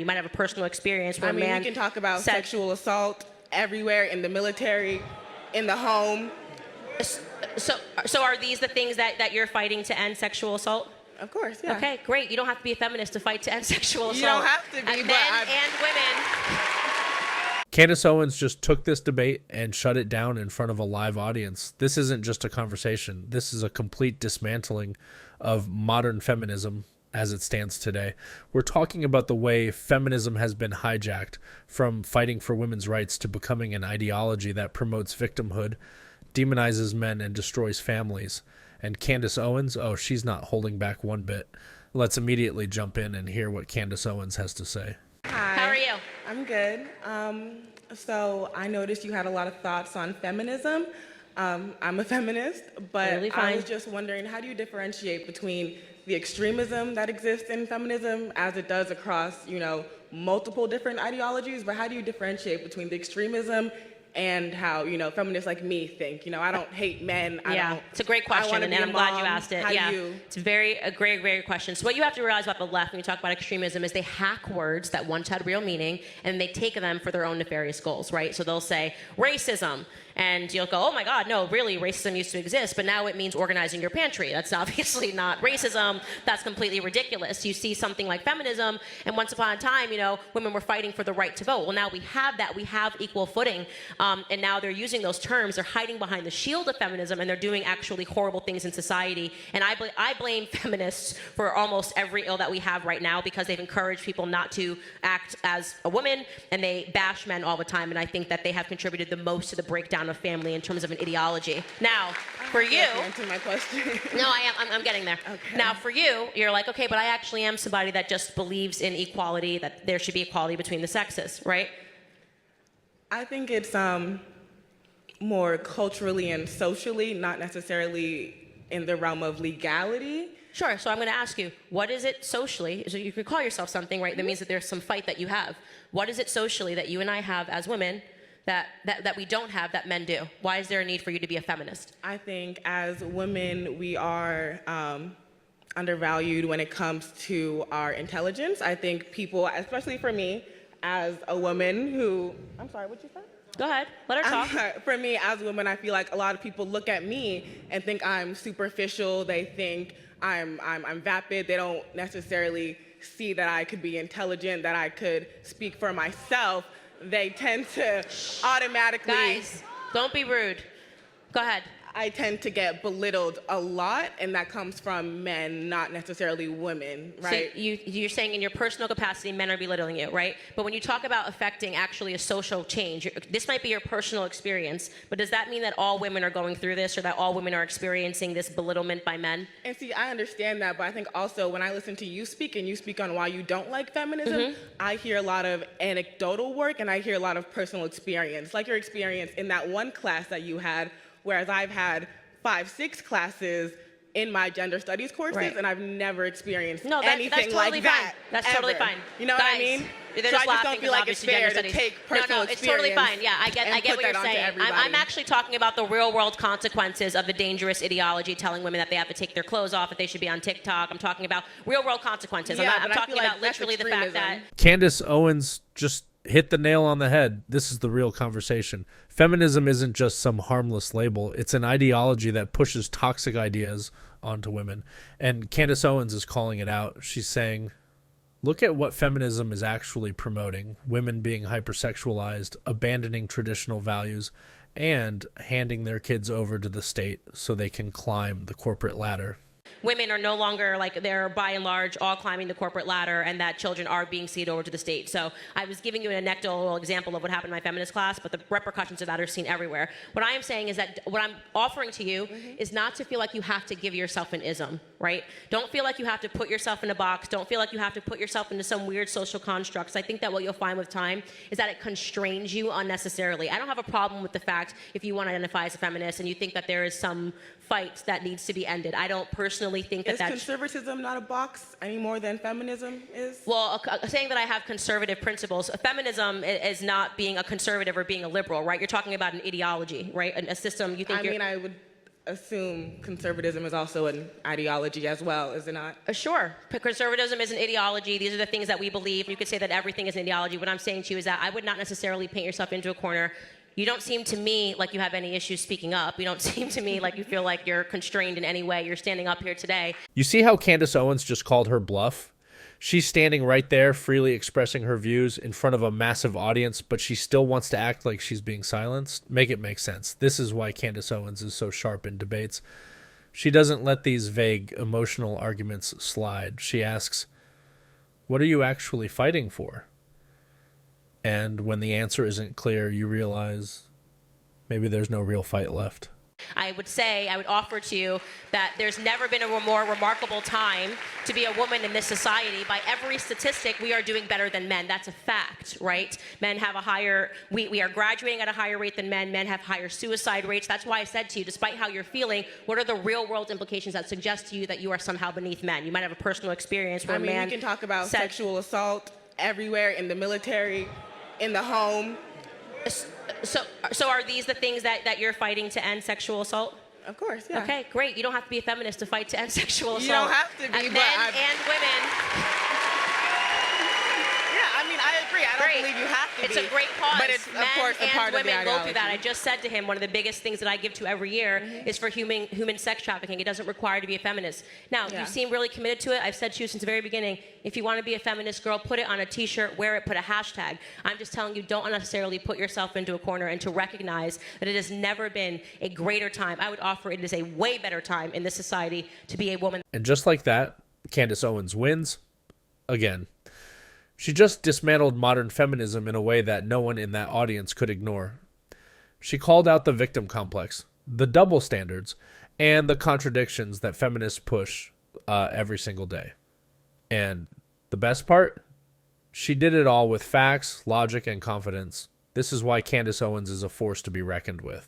You might have a personal experience where I mean, a man we can talk about sexual assault everywhere, in the military, in the home. So are these the things that you're fighting to end sexual assault? Of course, yeah. Okay, great. You don't have to be a feminist to fight to end sexual assault. You don't have to be, Men but and women. Candace Owens just took this debate and shut it down in front of a live audience. This isn't just a conversation. This is a complete dismantling of modern feminism as it stands today. We're talking about the way feminism has been hijacked from fighting for women's rights to becoming an ideology that promotes victimhood, demonizes men, and destroys families. And Candace Owens, oh, she's not holding back one bit. Let's immediately jump in and hear what Candace Owens has to say. Hi. How are you? I'm good. So I noticed you had a lot of thoughts on feminism. I'm a feminist, but Totally I fine. was just wondering, how do you differentiate between the extremism that exists in feminism, as it does across, multiple different ideologies, but how do you differentiate between the extremism and how, feminists like me think? I don't hate men. It's a great question, and I'm glad you asked it. How do you? It's a great, great question. So what you have to realize about the left when you talk about extremism is they hack words that once had real meaning, and they take them for their own nefarious goals, right? So they'll say racism, and you'll go, oh my God, no, really, racism used to exist, but now it means organizing your pantry. That's obviously not racism. That's completely ridiculous. You see something like feminism, and once upon a time, women were fighting for the right to vote. Well, now we have that. We have equal footing, and now they're using those terms. They're hiding behind the shield of feminism, and they're doing actually horrible things in society. And I blame feminists for almost every ill that we have right now, because they've encouraged people not to act as a woman, and they bash men all the time. And I think that they have contributed the most to the breakdown of family in terms of an ideology. Now, for you, Answer my question. no, I'm getting there. Okay. Now, for you, you're like, okay, but I actually am somebody that just believes in equality, that there should be equality between the sexes, right? I think it's more culturally and socially, not necessarily in the realm of legality. Sure, so I'm going to ask you, what is it socially? So you could call yourself something, right? That means that there's some fight that you have. What is it socially that you and I have as women that we don't have that men do? Why is there a need for you to be a feminist? I think as women, we are undervalued when it comes to our intelligence. I think people, especially for me, as a woman who, I'm sorry, what'd you say? Go ahead, let her talk. For me, as a woman, I feel like a lot of people look at me and think I'm superficial. They think I'm vapid. They don't necessarily see that I could be intelligent, that I could speak for myself. They tend to automatically... Guys, don't be rude. Go ahead. I tend to get belittled a lot, and that comes from men, not necessarily women, right? So you're saying in your personal capacity, men are belittling you, right? But when you talk about affecting actually a social change, this might be your personal experience, but does that mean that all women are going through this, or that all women are experiencing this belittlement by men? And see, I understand that, but I think also when I listen to you speak, and you speak on why you don't like feminism, I hear a lot of anecdotal work, and I hear a lot of personal experience, like your experience in that one class that you had, whereas I've had 5-6 classes in my gender studies courses, right, and I've never experienced that's anything totally like fine. that. That's ever. totally fine. You know Guys, what I mean? They're so just I just laughing don't feel like it's fair to take personal it's totally experience fine. Yeah, I get and what you're put that onto saying. everybody. I'm actually talking about the real world consequences of the dangerous ideology telling women that they have to take their clothes off, that they should be on TikTok. I'm talking about real world consequences. Yeah, I'm talking like about literally the fact that... Candace Owens just hit the nail on the head. This is the real conversation. Feminism isn't just some harmless label. It's an ideology that pushes toxic ideas onto women. And Candace Owens is calling it out. She's saying, look at what feminism is actually promoting. Women being hypersexualized, abandoning traditional values, and handing their kids over to the state so they can climb the corporate ladder. Women are no longer, they're by and large all climbing the corporate ladder, and that children are being ceded over to the state. So I was giving you an anecdotal example of what happened in my feminist class, but the repercussions of that are seen everywhere. What I am saying is that what I'm offering to you is not to feel like you have to give yourself an ism, right? Don't feel like you have to put yourself in a box. Don't feel like you have to put yourself into some weird social constructs. I think that what you'll find with time is that it constrains you unnecessarily. I don't have a problem with the fact if you want to identify as a feminist and you think that there is some fight that needs to be ended. I don't personally think that that's... Is conservatism not a box any more than feminism is? Well, saying that I have conservative principles, feminism is not being a conservative or being a liberal, right? You're talking about an ideology, right? A system you think I would assume conservatism is also an ideology as well, is it not? Sure. Conservatism is an ideology. These are the things that we believe. You could say that everything is an ideology. What I'm saying to you is that I would not necessarily paint yourself into a corner. You don't seem to me like you have any issues speaking up. You don't seem to me like you feel like you're constrained in any way. You're standing up here today. You see how Candace Owens just called her bluff? She's standing right there, freely expressing her views in front of a massive audience, but she still wants to act like she's being silenced. Make it make sense. This is why Candace Owens is so sharp in debates. She doesn't let these vague, emotional arguments slide. She asks, what are you actually fighting for? And when the answer isn't clear, you realize maybe there's no real fight left. I would offer to you that there's never been a more remarkable time to be a woman in this society. By every statistic, we are doing better than men. That's a fact, right? Men have a higher, we are graduating at a higher rate than men. Men have higher suicide rates. That's why I said to you, despite how you're feeling, what are the real world implications that suggest to you that you are somehow beneath men? You might have a personal experience where a man... we can talk about sexual assault everywhere, in the military, in the home. So are these the things that you're fighting to end sexual assault? Of course, yeah. Okay, great. You don't have to be a feminist to fight to end sexual assault. You don't have to be, men but and women. Yeah, I mean, I agree. I don't believe you have to It's be. a great cause. But it's, Men of course, a and part of the women go ideology. through that. I just said to him, one of the biggest things that I give to every year is for human sex trafficking. It doesn't require to be a feminist. Now, you seem really committed to it. I've said to you since the very beginning, if you want to be a feminist girl, put it on a t-shirt, wear it, put a hashtag. I'm just telling you, don't unnecessarily put yourself into a corner, and to recognize that it has never been a greater time. I would offer it is a way better time in this society to be a woman. And just like that, Candace Owens wins again. She just dismantled modern feminism in a way that no one in that audience could ignore. She called out the victim complex, the double standards, and the contradictions that feminists push every single day. And the best part? She did it all with facts, logic, and confidence. This is why Candace Owens is a force to be reckoned with.